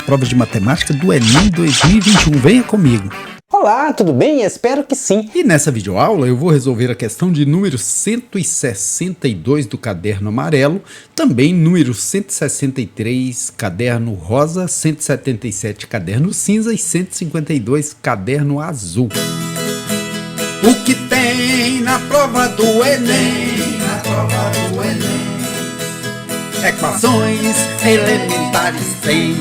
prova de matemática do Enem 2021. Venha comigo. Olá, tudo bem? Espero que sim. E nessa videoaula eu vou resolver a questão de número 162 do caderno amarelo, também número 163 caderno rosa, 177 caderno cinza e 152 caderno azul. O que tem na prova do Enem? Equações elementares tem.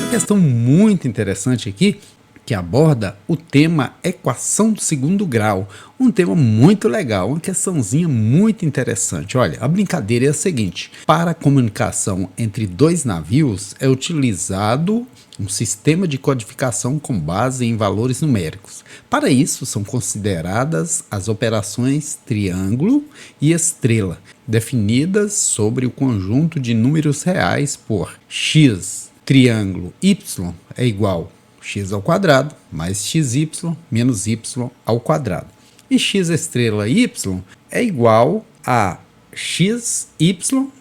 Uma questão muito interessante aqui, que aborda o tema equação do segundo grau. Um tema muito legal, uma questãozinha muito interessante. Olha, a brincadeira é a seguinte: para a comunicação entre dois navios é utilizado um sistema de codificação com base em valores numéricos. Para isso, são consideradas as operações triângulo e estrela, definidas sobre o conjunto de números reais por x triângulo y é igual x ao quadrado mais xy menos y ao quadrado. E x estrela y é igual a xy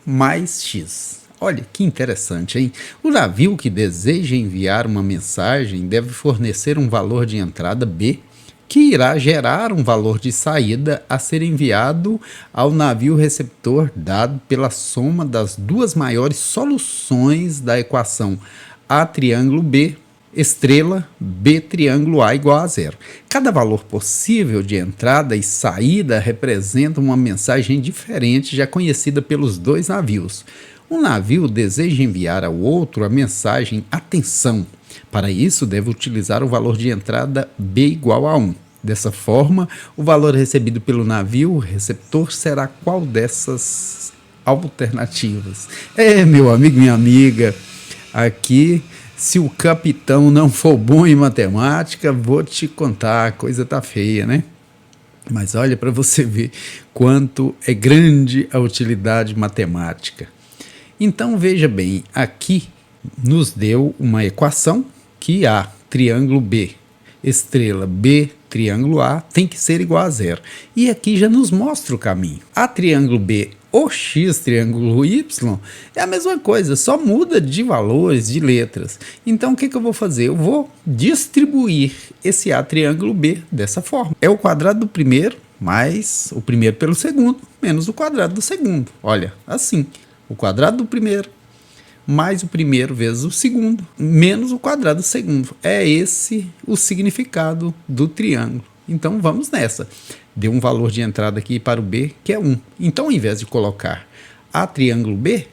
mais x. Olha que interessante, hein? O navio que deseja enviar uma mensagem deve fornecer um valor de entrada B, que irá gerar um valor de saída a ser enviado ao navio receptor dado pela soma das duas maiores soluções da equação A triângulo B estrela B triângulo A igual a zero. Cada valor possível de entrada e saída representa uma mensagem diferente já conhecida pelos dois navios. Um navio deseja enviar ao outro a mensagem atenção. Para isso, deve utilizar o valor de entrada B igual a 1. Dessa forma, o valor recebido pelo navio receptor será qual dessas alternativas? Meu amigo, minha amiga, aqui, se o capitão não for bom em matemática, vou te contar, a coisa tá feia, né? Mas olha para você ver quanto é grande a utilidade matemática. Então veja bem, aqui nos deu uma equação que A triângulo B estrela B triângulo A tem que ser igual a zero. E aqui já nos mostra o caminho. A triângulo B ou x triângulo y é a mesma coisa, só muda de valores, de letras. Então o que eu vou fazer? Eu vou distribuir esse A triângulo B dessa forma. É o quadrado do primeiro mais o primeiro pelo segundo, menos o quadrado do segundo. Olha, assim. O quadrado do primeiro mais o primeiro vezes o segundo, menos o quadrado do segundo. É esse o significado do triângulo. Então vamos nessa. Deu um valor de entrada aqui para o B, que é 1. Então, ao invés de colocar A triângulo B,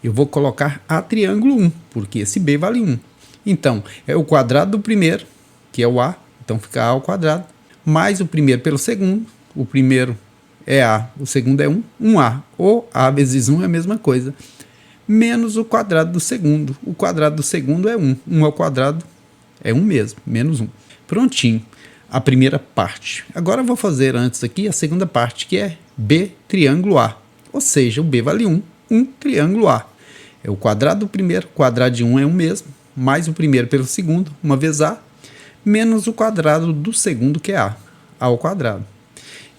eu vou colocar A triângulo 1, porque esse B vale 1. Então, é o quadrado do primeiro, que é o A, então fica A ao quadrado, mais o primeiro pelo segundo, o primeiro é A, o segundo é 1, 1A, ou A vezes 1 é a mesma coisa, menos o quadrado do segundo. O quadrado do segundo é 1, 1 ao quadrado é 1 mesmo, menos 1. Prontinho, a primeira parte. Agora eu vou fazer antes aqui a segunda parte, que é B triângulo A, ou seja, o B vale 1, 1 triângulo A. É o quadrado do primeiro, quadrado de 1 é 1 mesmo, mais o primeiro pelo segundo, uma vez A, menos o quadrado do segundo, que é A ao quadrado.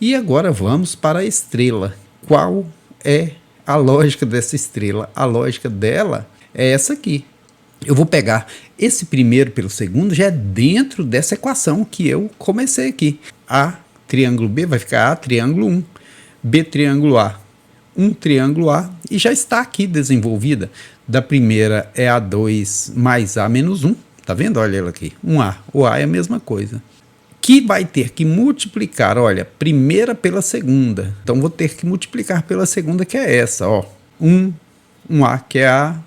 E agora vamos para a estrela. Qual é a lógica dessa estrela? A lógica dela é essa aqui. Eu vou pegar esse primeiro pelo segundo, já é dentro dessa equação que eu comecei aqui. A triângulo B vai ficar A triângulo 1, B triângulo A, 1 triângulo A, e já está aqui desenvolvida. Da primeira é A2 mais A menos 1, tá vendo? Olha ela aqui, 1A, o A é a mesma coisa. Que vai ter que multiplicar, olha, primeira pela segunda. Então, vou ter que multiplicar pela segunda, que é essa, ó. 1A, que é A,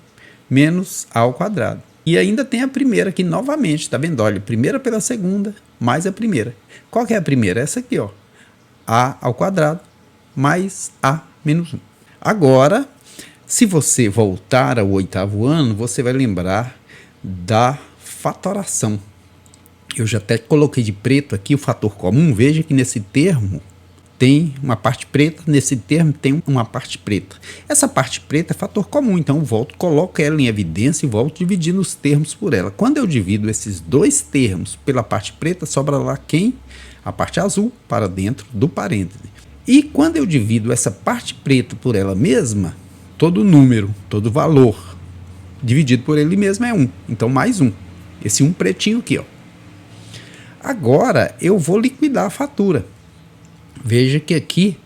menos A ao quadrado. E ainda tem a primeira aqui novamente, tá vendo? Olha, primeira pela segunda, mais a primeira. Qual que é a primeira? Essa aqui, ó. A ao quadrado, mais A menos 1. Agora, se você voltar ao 8º ano, você vai lembrar da fatoração. Eu já até coloquei de preto aqui o fator comum. Veja que nesse termo tem uma parte preta, nesse termo tem uma parte preta. Essa parte preta é fator comum, então eu volto, coloco ela em evidência e volto dividindo os termos por ela. Quando eu divido esses dois termos pela parte preta, sobra lá quem? A parte azul para dentro do parêntese. E quando eu divido essa parte preta por ela mesma, todo número, todo valor dividido por ele mesmo é 1. Então, mais 1. Esse 1 pretinho aqui, ó. Agora, eu vou liquidar a fatura. Veja que aqui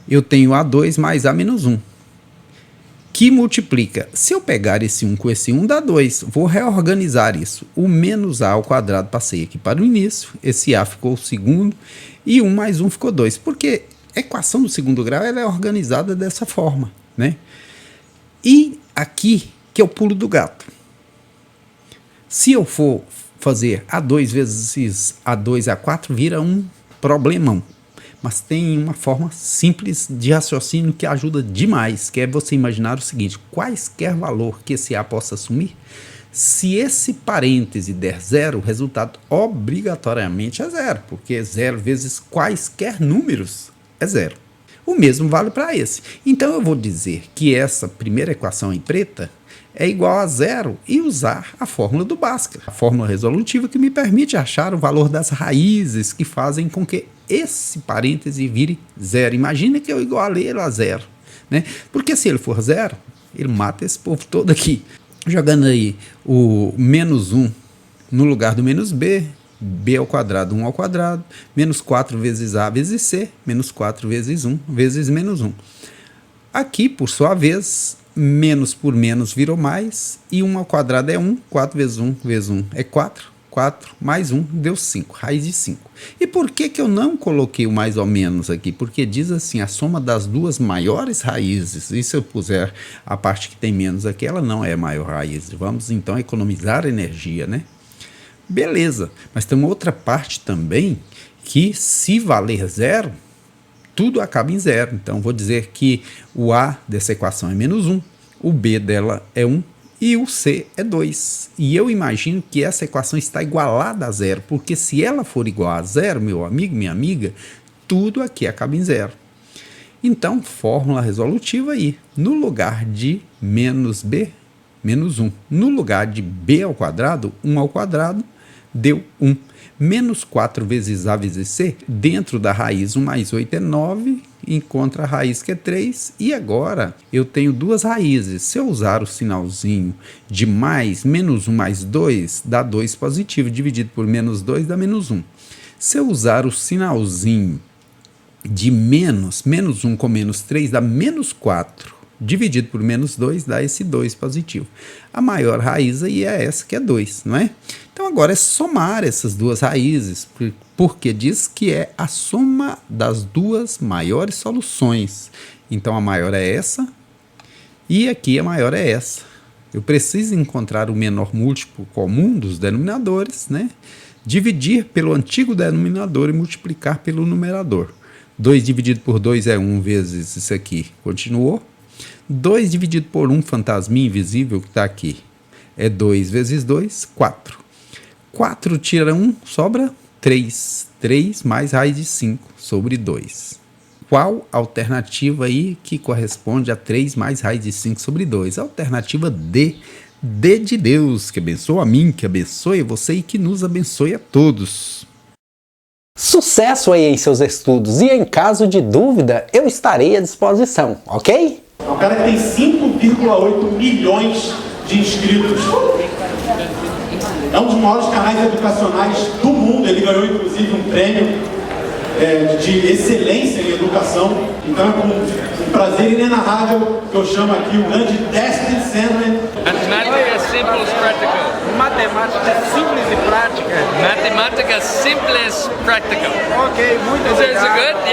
eu tenho A2 mais A menos 1. Que multiplica. Se eu pegar esse 1 com esse 1, dá 2. Vou reorganizar isso. O menos A ao quadrado passei aqui para o início. Esse A ficou o segundo. E 1 mais 1 ficou 2. Porque a equação do segundo grau ela é organizada dessa forma, né? E aqui que é o pulo do gato. Se eu for fazer A2 vezes A2, A4, vira um problemão. Mas tem uma forma simples de raciocínio que ajuda demais, que é você imaginar o seguinte: quaisquer valor que esse A possa assumir, se esse parêntese der zero, o resultado obrigatoriamente é zero, porque 0 vezes quaisquer números é zero. O mesmo vale para esse. Então eu vou dizer que essa primeira equação em preta é igual a zero e usar a fórmula do Bhaskara, a fórmula resolutiva que me permite achar o valor das raízes que fazem com que esse parêntese vire zero. Imagina que eu igualei ele a zero, né? Porque se ele for zero, ele mata esse povo todo aqui. Jogando aí o menos 1 no lugar do menos b, b ao quadrado, 1 ao quadrado, menos 4 vezes a vezes c, menos 4 vezes 1 vezes menos 1. Aqui, por sua vez, menos por menos virou mais, e 1 ao quadrado é 1, 4 vezes 1 vezes 1 é 4, 4 mais 1 deu 5, raiz de 5. E por que eu não coloquei o mais ou menos aqui? Porque diz assim, a soma das duas maiores raízes, e se eu puser a parte que tem menos aqui, ela não é maior raiz. Vamos então economizar energia, né? Beleza, mas tem uma outra parte também, que se valer zero, tudo acaba em zero. Então, vou dizer que o A dessa equação é menos 1, o B dela é 1 e o C é 2. E eu imagino que essa equação está igualada a zero, porque se ela for igual a zero, meu amigo, minha amiga, tudo aqui acaba em zero. Então, fórmula resolutiva aí. No lugar de menos B, menos 1. No lugar de B ao quadrado, 1 ao quadrado, deu 1. Menos 4 vezes A vezes C, dentro da raiz 1 mais 8 é 9, encontra a raiz que é 3, e agora eu tenho duas raízes. Se eu usar o sinalzinho de mais, menos 1 mais 2, dá 2 positivo, dividido por menos 2 dá menos 1. Se eu usar o sinalzinho de menos, menos 1 com menos 3 dá menos 4, dividido por menos 2 dá esse 2 positivo. A maior raiz aí é essa que é 2, não é? Então agora é somar essas duas raízes, porque diz que é a soma das duas maiores soluções. Então a maior é essa e aqui a maior é essa. Eu preciso encontrar o menor múltiplo comum dos denominadores, né? Dividir pelo antigo denominador e multiplicar pelo numerador. 2 dividido por 2 é 1 vezes isso aqui. Continuou. 2 dividido por 1, fantasminha invisível que está aqui, é 2 vezes 2, 4. 4 tira 1, sobra 3. 3 mais raiz de 5 sobre 2. Qual alternativa aí que corresponde a 3 mais raiz de 5 sobre 2? A alternativa D. D de Deus, que abençoa a mim, que abençoe você e que nos abençoe a todos. Sucesso aí em seus estudos e em caso de dúvida, eu estarei à disposição, ok? É um cara que tem 5,8 milhões de inscritos. É um dos maiores canais educacionais do mundo. Ele ganhou, inclusive, um prêmio de excelência em educação. Então é com um prazer inenarrável que eu chamo aqui o grande Destin Sandler. Matemática simples prática. Matemática simples e prática. Matemática simples prática. Ok, muito Is it obrigado. good?